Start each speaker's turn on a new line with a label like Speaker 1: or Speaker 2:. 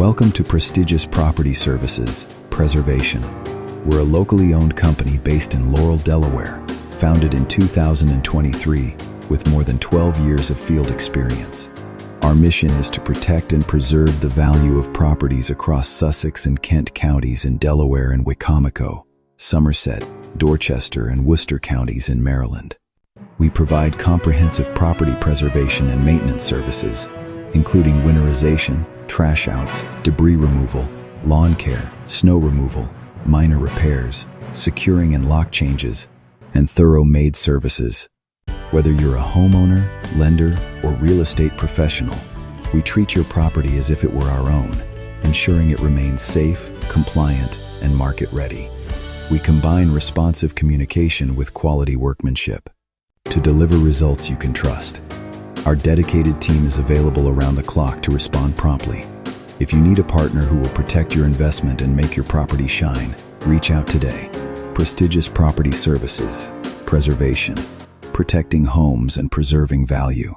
Speaker 1: Welcome to Prestigious Property Services, Preservation. We're a locally owned company based in Laurel, Delaware, founded in 2023 with more than 12 years of field experience. Our mission is to protect and preserve the value of properties across Sussex and Kent counties in Delaware and Wicomico, Somerset, Dorchester, and Worcester counties in Maryland. We provide comprehensive property preservation and maintenance services, including winterization, trash outs, debris removal, lawn care, snow removal, minor repairs, securing and lock changes, and thorough maid services. Whether you're a homeowner, lender, or real estate professional, we treat your property as if it were our own, ensuring it remains safe, compliant, and market-ready. We combine responsive communication with quality workmanship to deliver results you can trust. Our dedicated team is available around the clock to respond promptly. If you need a partner who will protect your investment and make your property shine, reach out today. Prestigious Property Services, Preservation, protecting homes and preserving value.